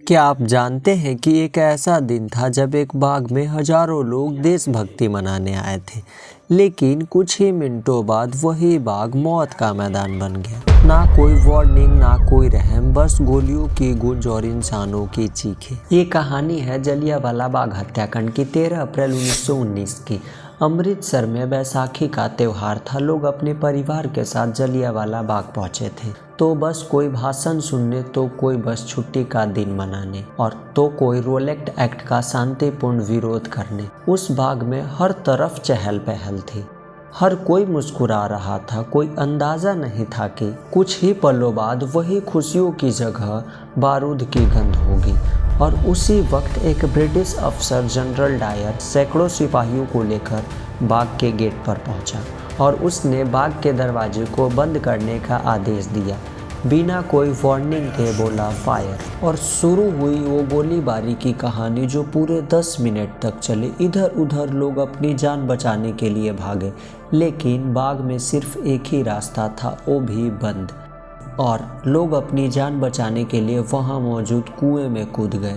क्या आप जानते हैं कि एक ऐसा दिन था जब एक बाग में हजारों लोग देशभक्ति मनाने आए थे, लेकिन कुछ ही मिनटों बाद वही बाग मौत का मैदान बन गया। ना कोई वार्निंग, ना कोई रहम, बस गोलियों की गूंज और इंसानों की चीखें। ये कहानी है जलियांवाला बाग हत्याकांड की। 13 अप्रैल 1919 की। अमृतसर में बैसाखी का त्यौहार था। लोग अपने परिवार के साथ जलियांवाला बाग पहुंचे थे, तो बस कोई भाषण सुनने, तो कोई बस छुट्टी का दिन मनाने, और तो कोई रोलेट एक्ट का शांतिपूर्ण विरोध करने। उस बाग में हर तरफ चहल पहल थी। हर कोई मुस्कुरा रहा था। कोई अंदाजा नहीं था कि कुछ ही पलों बाद वही खुशियों की जगह बारूद की गंध होगी। और उसी वक्त एक ब्रिटिश अफसर जनरल डायर सैकड़ों सिपाहियों को लेकर बाग के गेट पर पहुंचा और उसने बाग के दरवाजे को बंद करने का आदेश दिया। बिना कोई वार्निंग के बोला फायर, और शुरू हुई वो गोलीबारी की कहानी जो पूरे 10 मिनट तक चली। इधर उधर लोग अपनी जान बचाने के लिए भागे, लेकिन बाग में सिर्फ एक ही रास्ता था, वो भी बंद। और लोग अपनी जान बचाने के लिए वहाँ मौजूद कुएं में कूद गए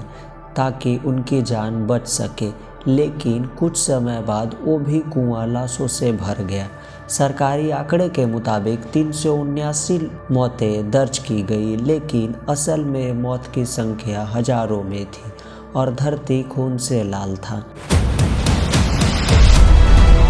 ताकि उनकी जान बच सके, लेकिन कुछ समय बाद वो भी कुआं लाशों से भर गया। सरकारी आंकड़े के मुताबिक 379 मौतें दर्ज की गई, लेकिन असल में मौत की संख्या हजारों में थी और धरती खून से लाल था।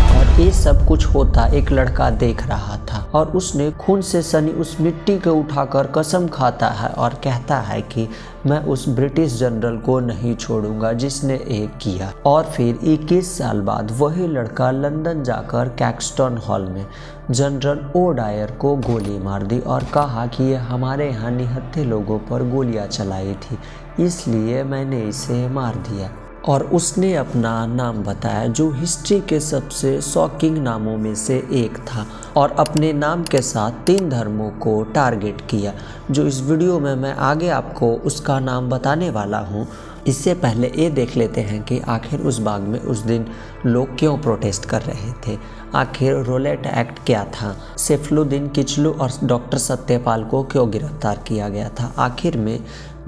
और ये सब कुछ होता एक लड़का देख रहा था, और उसने खून से सनी उस मिट्टी को उठाकर कसम खाता है और कहता है कि मैं उस ब्रिटिश जनरल को नहीं छोड़ूंगा जिसने ये किया। और फिर 21 साल बाद वही लड़का लंदन जाकर कैक्सटन हॉल में जनरल ओ डायर को गोली मार दी और कहा कि ये हमारे यहाँ निहत्थे लोगों पर गोलियां चलाई थी, इसलिए मैंने इसे मार दिया। और उसने अपना नाम बताया, जो हिस्ट्री के सबसे शॉकिंग नामों में से एक था, और अपने नाम के साथ 3 धर्मों को टारगेट किया, जो इस वीडियो में मैं आगे आपको उसका नाम बताने वाला हूँ। इससे पहले ये देख लेते हैं कि आखिर उस बाग में उस दिन लोग क्यों प्रोटेस्ट कर रहे थे। आखिर रोलेट एक्ट क्या था, सैफुद्दीन किचलू और डॉक्टर सत्यपाल को क्यों गिरफ्तार किया गया था, आखिर में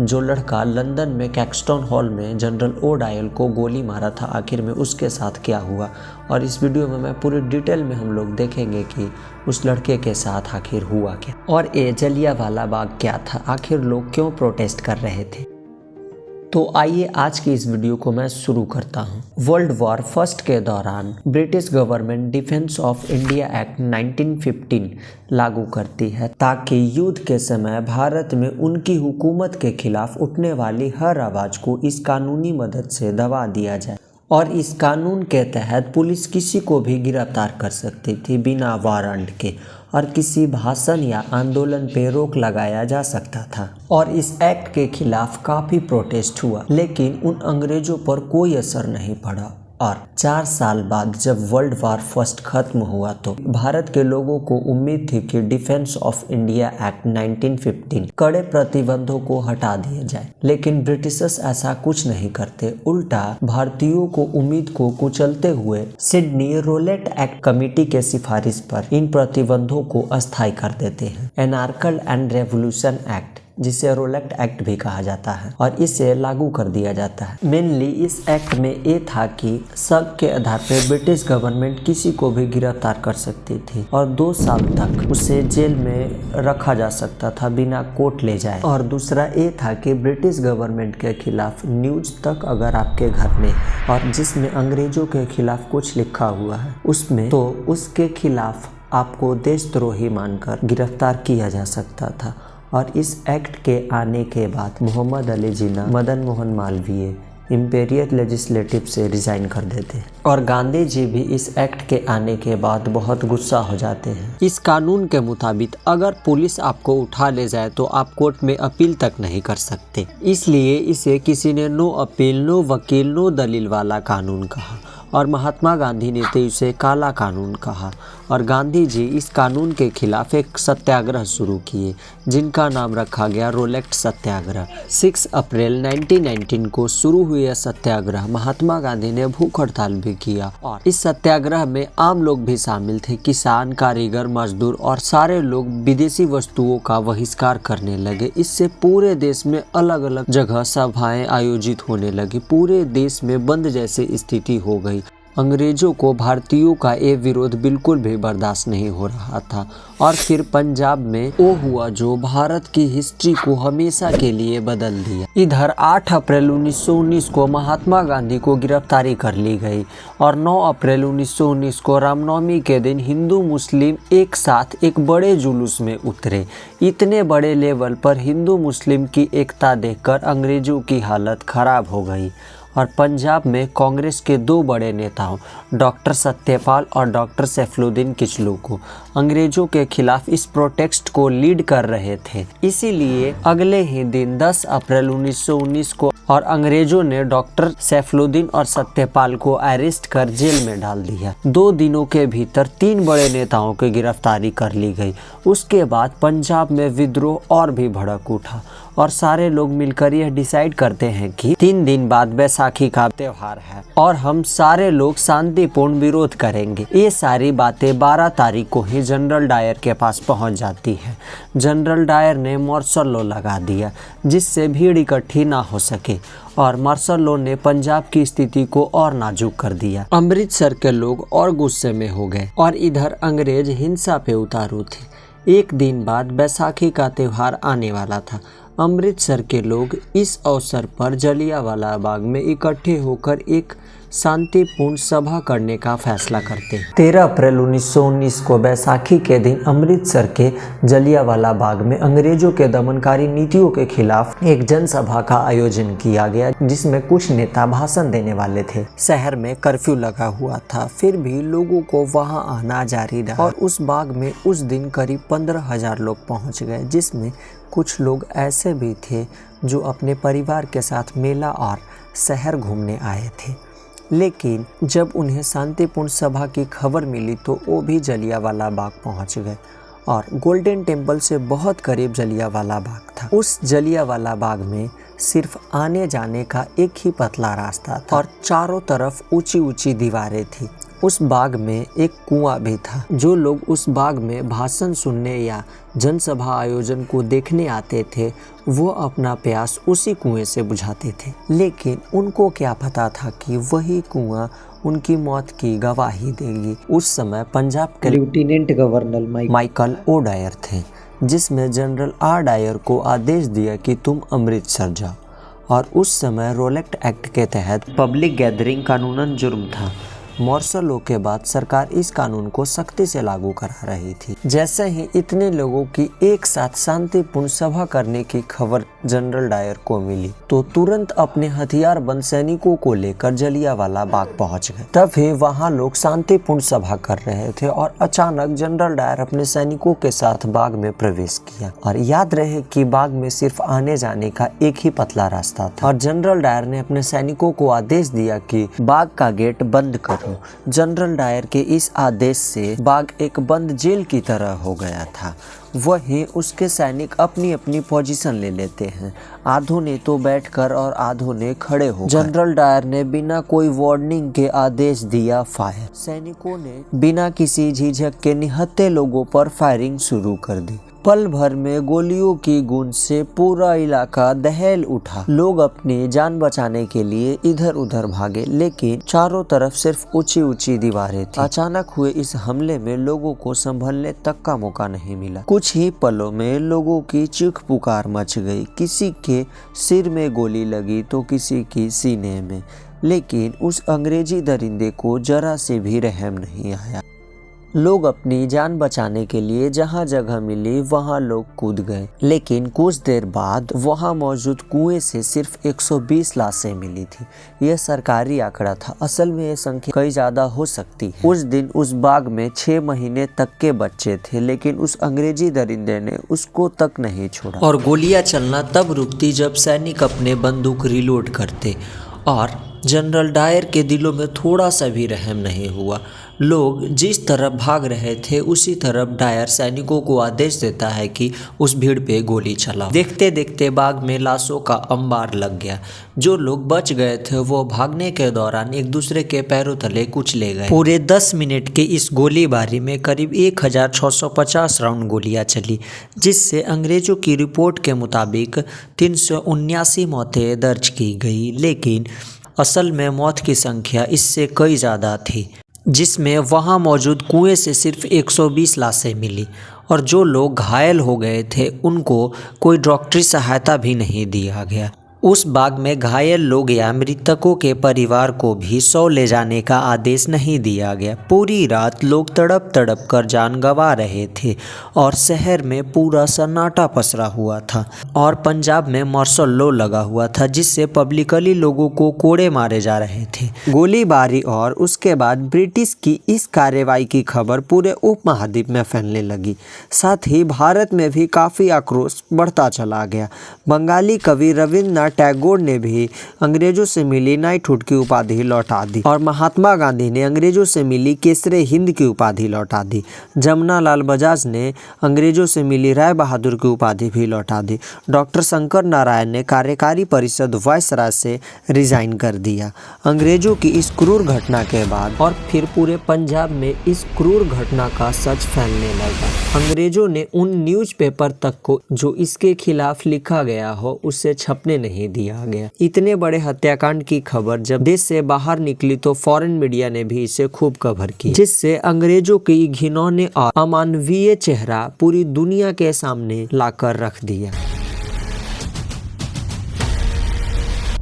जो लड़का लंदन में कैक्सटन हॉल में जनरल ओ डायल को गोली मारा था, आखिर में उसके साथ क्या हुआ। और इस वीडियो में मैं पूरी डिटेल में हम लोग देखेंगे कि उस लड़के के साथ आखिर हुआ क्या, और ये जलियांवाला बाग क्या था, आखिर लोग क्यों प्रोटेस्ट कर रहे थे। तो आइए आज की इस वीडियो को मैं शुरू करता हूँ। वर्ल्ड वॉर फर्स्ट के दौरान British government defence of India act 1915 लागू करती है, ताकि युद्ध के समय भारत में उनकी हुकूमत के खिलाफ उठने वाली हर आवाज़ को इस कानूनी मदद से दबा दिया जाए। और इस कानून के तहत पुलिस किसी को भी गिरफ्तार कर सकती थी बिना वारंट के, और किसी भाषण या आंदोलन पे रोक लगाया जा सकता था। और इस एक्ट के खिलाफ काफ़ी प्रोटेस्ट हुआ, लेकिन उन अंग्रेजों पर कोई असर नहीं पड़ा। और 4 साल बाद जब वर्ल्ड वॉर फर्स्ट खत्म हुआ, तो भारत के लोगों को उम्मीद थी कि डिफेंस ऑफ इंडिया एक्ट 1915 कड़े प्रतिबंधों को हटा दिया जाए, लेकिन ब्रिटिशर्स ऐसा कुछ नहीं करते। उल्टा भारतीयों को उम्मीद को कुचलते हुए सिडनी रोलेट एक्ट कमेटी के सिफारिश पर इन प्रतिबंधों को अस्थायी कर देते हैं। एनार्कल एंड रेवोल्यूशन एक्ट, जिसे रोलेट एक्ट भी कहा जाता है, और इसे लागू कर दिया जाता है। मेनली इस एक्ट में ये था कि शक के आधार पर ब्रिटिश गवर्नमेंट किसी को भी गिरफ्तार कर सकती थी और 2 साल तक उसे जेल में रखा जा सकता था बिना कोर्ट ले जाए। और दूसरा ये था कि ब्रिटिश गवर्नमेंट के खिलाफ न्यूज तक अगर आपके घर में और जिसमें अंग्रेजों के खिलाफ कुछ लिखा हुआ है उसमें, तो उसके खिलाफ आपको देशद्रोही मानकर गिरफ्तार किया जा सकता था। और इस एक्ट के आने के बाद मोहम्मद अली जिन्ना, मदन मोहन मालवीय इंपीरियल लेजिस्लेटिव से रिजाइन कर देते हैं, और गांधी जी भी इस एक्ट के आने के बाद बहुत गुस्सा हो जाते हैं। इस कानून के मुताबिक अगर पुलिस आपको उठा ले जाए तो आप कोर्ट में अपील तक नहीं कर सकते, इसलिए इसे किसी ने नो अपील, नो वकील, नो दलील वाला कानून कहा। और महात्मा गांधी ने तो इसे काला कानून कहा और गांधी जी इस कानून के खिलाफ एक सत्याग्रह शुरू किए जिनका नाम रखा गया रोलेक्ट सत्याग्रह। 6 अप्रैल 1919 को शुरू हुए यह सत्याग्रह महात्मा गांधी ने भूख हड़ताल भी किया और इस सत्याग्रह में आम लोग भी शामिल थे। किसान, कारीगर, मजदूर और सारे लोग विदेशी वस्तुओं का बहिष्कार करने लगे। इससे पूरे देश में अलग अलग जगह सभाएं आयोजित होने लगी। पूरे देश में बंद जैसी स्थिति हो गई। अंग्रेजों को भारतीयों का ये विरोध बिल्कुल भी बर्दाश्त नहीं हो रहा था और फिर पंजाब में वो हुआ जो भारत की हिस्ट्री को हमेशा के लिए बदल दिया। इधर 8 अप्रैल 1919 को महात्मा गांधी को गिरफ्तारी कर ली गई और 9 अप्रैल 1919 को रामनवमी के दिन हिंदू मुस्लिम एक साथ एक बड़े जुलूस में उतरे। इतने बड़े लेवल पर हिंदू मुस्लिम की एकता देखकर अंग्रेजों की हालत खराब हो गई और पंजाब में कांग्रेस के 2 बड़े नेताओं डॉक्टर सत्यपाल और डॉक्टर सैफुद्दीन किचलू को अंग्रेजों के खिलाफ इस प्रोटेस्ट को लीड कर रहे थे। इसीलिए अगले ही दिन 10 अप्रैल 1919 को और अंग्रेजों ने डॉक्टर सैफुद्दीन और सत्यपाल को अरेस्ट कर जेल में डाल दिया। 2 दिनों के भीतर 3 बड़े नेताओं की गिरफ्तारी कर ली गई। उसके बाद पंजाब में विद्रोह और भी भड़क उठा और सारे लोग मिलकर यह डिसाइड करते हैं कि 3 दिन बाद बैसाखी का त्योहार है और हम सारे लोग शांतिपूर्ण विरोध करेंगे। ये सारी बातें 12 तारीख को ही जनरल डायर के पास पहुंच जाती है। जनरल डायर ने मार्शल लॉ लगा दिया जिससे भीड़ इकट्ठी ना हो सके और मार्शल लॉ ने पंजाब की स्थिति को और नाजुक कर दिया। अमृतसर के लोग और गुस्से में हो गए और इधर अंग्रेज हिंसा पे उतारू थे। 1 दिन बाद बैसाखी का त्योहार आने वाला था। अमृतसर के लोग इस अवसर पर जलियांवाला बाग में इकट्ठे होकर एक शांतिपूर्ण सभा करने का फैसला करते हैं। 13 अप्रैल 1919 को बैसाखी के दिन अमृतसर के जलियांवाला बाग में अंग्रेजों के दमनकारी नीतियों के खिलाफ एक जनसभा का आयोजन किया गया जिसमें कुछ नेता भाषण देने वाले थे। शहर में कर्फ्यू लगा हुआ था, फिर भी लोगों को वहां आना जारी रहा और उस बाग में उस दिन करीब 15,000 लोग पहुंच गए, जिसमें कुछ लोग ऐसे भी थे जो अपने परिवार के साथ मेला और शहर घूमने आए थे। लेकिन जब उन्हें शांतिपूर्ण सभा की खबर मिली तो वो भी जलियांवाला बाग पहुंच गए और गोल्डन टेम्पल से बहुत करीब जलियांवाला बाग था। उस जलियांवाला बाग में सिर्फ आने जाने का एक ही पतला रास्ता था और चारों तरफ ऊंची ऊंची दीवारें थी। उस बाग में एक कुआं भी था। जो लोग उस बाग में भाषण सुनने या जनसभा आयोजन को देखने आते थे वो अपना प्यास उसी कुएं से बुझाते थे। लेकिन उनको क्या पता था कि वही कुआं उनकी मौत की गवाही देगी। उस समय पंजाब के lieutenant governor Michael O'Dwyer थे, जिसमें जनरल आर डायर को आदेश दिया कि तुम अमृतसर जाओ और उस समय रोलेक्ट एक्ट के तहत पब्लिक गैदरिंग कानूनन जुर्म था। मार्शल लॉ के बाद सरकार इस कानून को सख्ती से लागू करा रही थी। जैसे ही इतने लोगों की एक साथ शांतिपूर्ण सभा करने की खबर जनरल डायर को मिली तो तुरंत अपने हथियारबंद सैनिकों को लेकर जलियांवाला बाग पहुंच गए। तभी वहां लोग शांतिपूर्ण सभा कर रहे थे और अचानक जनरल डायर अपने सैनिकों के साथ बाग में प्रवेश किया। और याद रहे कि बाग में सिर्फ आने जाने का एक ही पतला रास्ता था और जनरल डायर ने अपने सैनिकों को आदेश दिया कि बाग का गेट बंद करो। जनरल डायर के इस आदेश से बाग एक बंद जेल की तरह हो गया था। वहीं उसके सैनिक अपनी अपनी पोजीशन ले लेते हैं। आधों ने तो बैठकर और आधों ने खड़े हो। जनरल डायर ने बिना कोई वार्निंग के आदेश दिया फायर। सैनिकों ने बिना किसी झिझक के निहत्थे लोगों पर फायरिंग शुरू कर दी। पल भर में गोलियों की गूंज से पूरा इलाका दहल उठा। लोग अपनी जान बचाने के लिए इधर उधर भागे, लेकिन चारों तरफ सिर्फ ऊंची ऊंची दीवारें थी। अचानक हुए इस हमले में लोगों को संभलने तक का मौका नहीं मिला। कुछ ही पलों में लोगों की चीख पुकार मच गई। किसी के सिर में गोली लगी तो किसी की सीने में, लेकिन उस अंग्रेजी दरिंदे को जरा से भी रहम नहीं आया। लोग अपनी जान बचाने के लिए जहां जगह मिली वहां लोग कूद गए, लेकिन कुछ देर बाद वहां मौजूद कुएं से सिर्फ 120 लाशें मिली थी। यह सरकारी आंकड़ा था, असल में यह संख्या कई ज्यादा हो सकती है। उस दिन उस बाग में 6 महीने तक के बच्चे थे, लेकिन उस अंग्रेजी दरिंदे ने उसको तक नहीं छोड़ा और गोलियां चलना तब रुकती जब सैनिक अपने बंदूक रिलोड करते और जनरल डायर के दिलों में थोड़ा सा भी रहम नहीं हुआ। लोग जिस तरफ भाग रहे थे उसी तरफ डायर सैनिकों को आदेश देता है कि उस भीड़ पे गोली चलाओ। देखते देखते बाग में लाशों का अंबार लग गया। जो लोग बच गए थे वो भागने के दौरान एक दूसरे के पैरों तले कुचले गए। पूरे 10 मिनट के इस गोलीबारी में करीब 1650 राउंड गोलियां चली, जिससे अंग्रेजों की रिपोर्ट के मुताबिक 379 मौतें दर्ज की गई। लेकिन असल में मौत की संख्या इससे कई ज़्यादा थी, जिसमें वहां मौजूद कुएं से सिर्फ 120 लाशें मिली और जो लोग घायल हो गए थे उनको कोई डॉक्टरी सहायता भी नहीं दिया गया। उस बाग में घायल लोग या मृतकों के परिवार को भी सौ ले जाने का आदेश नहीं दिया गया। पूरी रात लोग तड़प तड़प कर जान गंवा रहे थे और शहर में पूरा सन्नाटा पसरा हुआ था और पंजाब में मार्शल लॉ लगा हुआ था, जिससे पब्लिकली लोगों को कोड़े मारे जा रहे थे। गोलीबारी और उसके बाद ब्रिटिश की इस कार्रवाई की खबर पूरे उपमहाद्वीप में फैलने लगी। साथ ही भारत में भी काफ़ी आक्रोश बढ़ता चला गया। बंगाली कवि रविन्द्रनाथ टैगोर ने भी अंग्रेजों से मिली नाइटहुड की उपाधि लौटा दी और महात्मा गांधी ने अंग्रेजों से मिली केसरे हिंद की उपाधि लौटा दी। जमुना लाल बजाज ने अंग्रेजों से मिली राय बहादुर की उपाधि भी लौटा दी। डॉक्टर शंकर नारायण ने कार्यकारी परिषद वायसराय से रिजाइन कर दिया। अंग्रेजों की इस क्रूर घटना के बाद और फिर पूरे पंजाब में इस क्रूर घटना का सच फैलने लगा। अंग्रेजों ने उन न्यूज़पेपर तक को जो इसके खिलाफ लिखा गया हो उसे छपने नहीं दिया गया। इतने बड़े हत्याकांड की खबर जब देश से बाहर निकली तो फॉरेन मीडिया ने भी इसे खूब कवर की, जिससे अंग्रेजों की घिनौने और अमानवीय चेहरा पूरी दुनिया के सामने लाकर रख दिया।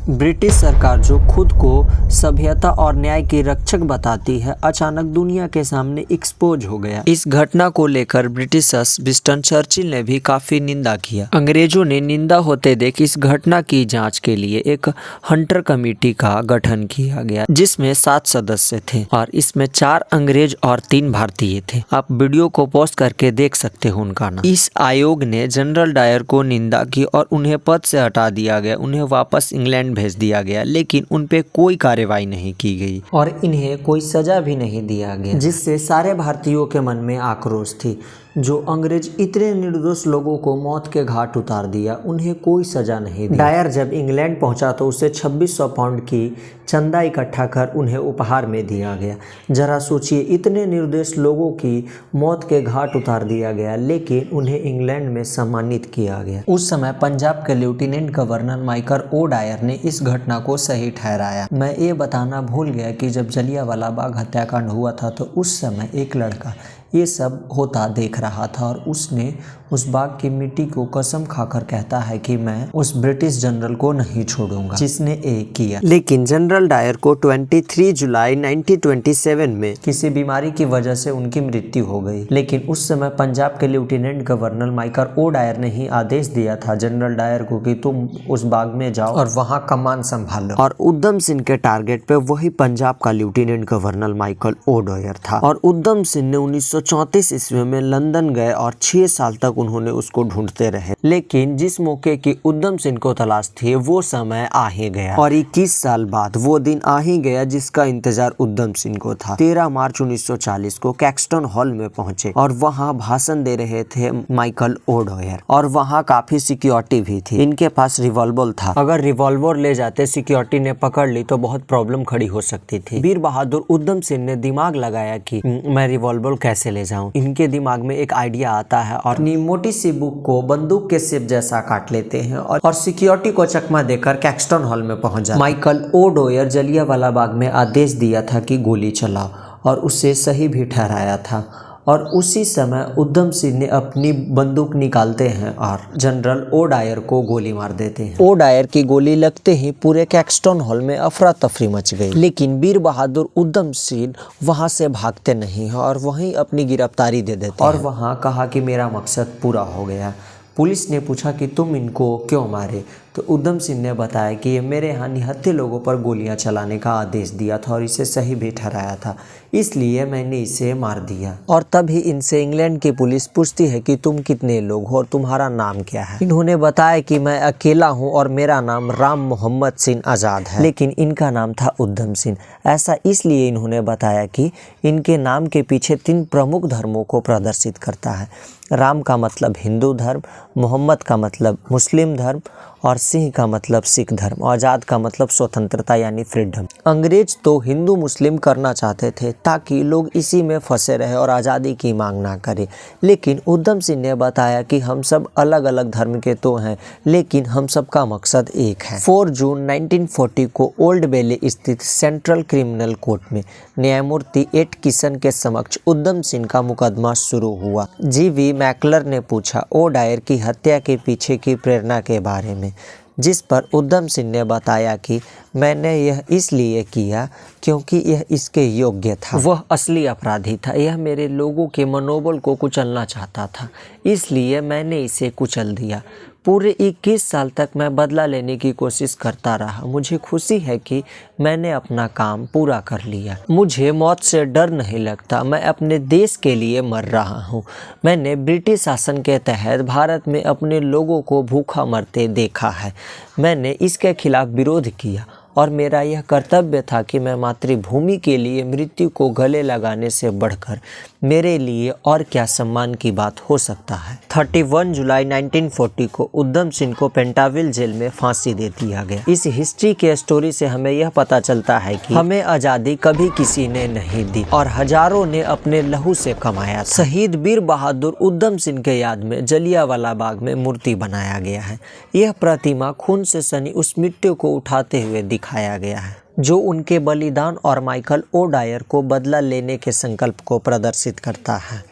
ब्रिटिश सरकार जो खुद को सभ्यता और न्याय की रक्षक बताती है, अचानक दुनिया के सामने एक्सपोज हो गया। इस घटना को लेकर ब्रिटिश विंस्टन चर्चिल ने भी काफी निंदा किया। अंग्रेजों ने निंदा होते देख इस घटना की जांच के लिए एक हंटर कमेटी का गठन किया गया, जिसमें 7 सदस्य थे और इसमें 4 अंग्रेज और 3 भारतीय थे। आप वीडियो को पॉज करके देख सकते हो उनका नाम। इस आयोग ने जनरल डायर को निंदा की और उन्हें पद से हटा दिया गया। उन्हें वापस इंग्लैंड भेज दिया गया, लेकिन उन पे कोई कार्रवाई नहीं की गई और इन्हें कोई सजा भी नहीं दिया गया, जिससे सारे भारतीयों के मन में आक्रोश थी। जो अंग्रेज इतने निर्दोष लोगों को मौत के घाट उतार दिया, उन्हें कोई सजा नहीं दी। डायर जब इंग्लैंड पहुंचा तो उसे 2600 पाउंड की चंदा इकट्ठा कर उन्हें उपहार में दिया गया। जरा सोचिए, इतने निर्दोष लोगों की मौत के घाट उतार दिया गया, लेकिन उन्हें इंग्लैंड में सम्मानित किया गया। उस समय पंजाब के lieutenant governor Michael O'Dwyer ने इस घटना को सही ठहराया। मैं ये बताना भूल गया कि जब जलियांवाला बाग हत्याकांड हुआ था तो उस समय एक लड़का ये सब होता देख रहा था और उसने उस बाग की मिट्टी को कसम खाकर कहता है कि मैं उस ब्रिटिश जनरल को नहीं छोड़ूंगा जिसने ये किया। लेकिन जनरल डायर को 23 जुलाई 1927 में किसी बीमारी की वजह से उनकी मृत्यु हो गई। लेकिन उस समय पंजाब के lieutenant governor Michael O'Dwyer ने ही आदेश दिया था जनरल डायर को कि तुम उस बाग में जाओ और वहाँ कमान संभालो। और उधम सिंह के टारगेट पे वही पंजाब का lieutenant governor Michael O'Dwyer था। और उधम सिंह ने 1934 ईस्वी में लंदन गए और 6 साल तक उन्होंने उसको ढूंढते रहे। लेकिन जिस मौके की उधम सिंह को तलाश थी वो समय आ ही गया और 21 साल बाद वो दिन आ ही गया जिसका इंतजार उधम सिंह को था। 13 मार्च 1940 को कैक्सटन हॉल में पहुंचे और वहां भाषण दे रहे थे माइकल ओ डायर और वहां काफी सिक्योरिटी भी थी। इनके पास रिवॉल्वर था। अगर रिवॉल्वर ले जाते सिक्योरिटी ने पकड़ ली तो बहुत प्रॉब्लम खड़ी हो सकती थी। वीर बहादुर उधम सिंह ने दिमाग लगाया कि मैं रिवॉल्वर कैसे ले जाऊं। इनके दिमाग में एक आइडिया आता है और मोटी सी बुक को बंदूक के सिप जैसा काट लेते हैं और सिक्योरिटी को चकमा देकर कैक्सटन हॉल में पहुंच जाते। Michael O Dyer Jallianwala Bagh में आदेश दिया था कि गोली चलाओ और उसे सही भी ठहराया था। और उसी समय उधम सिंह ने अपनी बंदूक निकालते हैं और जनरल ओ डायर को गोली मार देते हैं। ओ डायर की गोली लगते ही पूरे कैक्सटन हॉल में अफरा तफरी मच गई। लेकिन वीर बहादुर उधम सिंह वहां से भागते नहीं हैं और वहीं अपनी गिरफ्तारी दे देते हैं और वहां कहा कि मेरा मकसद पूरा हो गया। पुलिस ने पूछा कि तुम इनको क्यों मारे, तो तो उधम सिंह ने बताया कि ये मेरे यहाँ निहत्थे लोगों पर गोलियां चलाने का आदेश दिया था और इसे सही भी ठहराया था, इसलिए मैंने इसे मार दिया। और तभी इनसे इंग्लैंड की पुलिस पूछती है कि तुम कितने लोग हो और तुम्हारा नाम क्या है। इन्होंने बताया कि मैं अकेला हूँ और मेरा नाम राम मोहम्मद सिंह आज़ाद है, लेकिन इनका नाम था उधम सिंह। ऐसा इसलिए इन्होंने बताया कि इनके नाम के पीछे 3 प्रमुख धर्मों को प्रदर्शित करता है। राम का मतलब हिंदू धर्म, मोहम्मद का मतलब मुस्लिम धर्म और सिंह का मतलब सिख धर्म, आज़ाद का मतलब स्वतंत्रता यानी फ्रीडम। अंग्रेज तो हिंदू मुस्लिम करना चाहते थे ताकि लोग इसी में फंसे रहे और आज़ादी की मांग ना करें, लेकिन उधम सिंह ने बताया कि हम सब अलग अलग धर्म के तो हैं, लेकिन हम सब का मकसद एक है। 4 जून 1940 को ओल्ड बेले स्थित सेंट्रल क्रिमिनल कोर्ट में न्यायमूर्ति एट किशन के समक्ष उधम सिंह का मुकदमा शुरू हुआ। जीवी मैकलर ने पूछा ओडायर की हत्या के पीछे की प्रेरणा के बारे में, जिस पर उधम सिंह ने बताया कि मैंने यह इसलिए किया क्योंकि यह इसके योग्य था। वह असली अपराधी था, यह मेरे लोगों के मनोबल को कुचलना चाहता था, इसलिए मैंने इसे कुचल दिया। पूरे 21 साल तक मैं बदला लेने की कोशिश करता रहा। मुझे खुशी है कि मैंने अपना काम पूरा कर लिया। मुझे मौत से डर नहीं लगता, मैं अपने देश के लिए मर रहा हूँ। मैंने ब्रिटिश शासन के तहत भारत में अपने लोगों को भूखा मरते देखा है। मैंने इसके खिलाफ विरोध किया और मेरा यह कर्तव्य था कि मैं मातृभूमि के लिए मृत्यु को गले लगाने से बढ़कर मेरे लिए और क्या सम्मान की बात हो सकता है। 31 जुलाई 1940 को उधम सिंह को पेंटाविल जेल में फांसी दे दिया गया। इस हिस्ट्री के स्टोरी से हमें यह पता चलता है कि हमें आज़ादी कभी किसी ने नहीं दी और हजारों ने अपने लहू से कमाया। शहीद वीर बहादुर उधम सिंह के याद में जलियांवाला बाग में मूर्ति बनाया गया है। यह प्रतिमा खून से सनी उस मिट्टी को उठाते हुए दिखाया गया है जो उनके बलिदान और माइकल ओडायर को बदला लेने के संकल्प को प्रदर्शित करता है।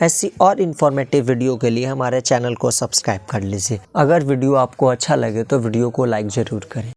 ऐसी और इन्फॉर्मेटिव वीडियो के लिए हमारे चैनल को सब्सक्राइब कर लीजिए। अगर वीडियो आपको अच्छा लगे तो वीडियो को लाइक ज़रूर करें।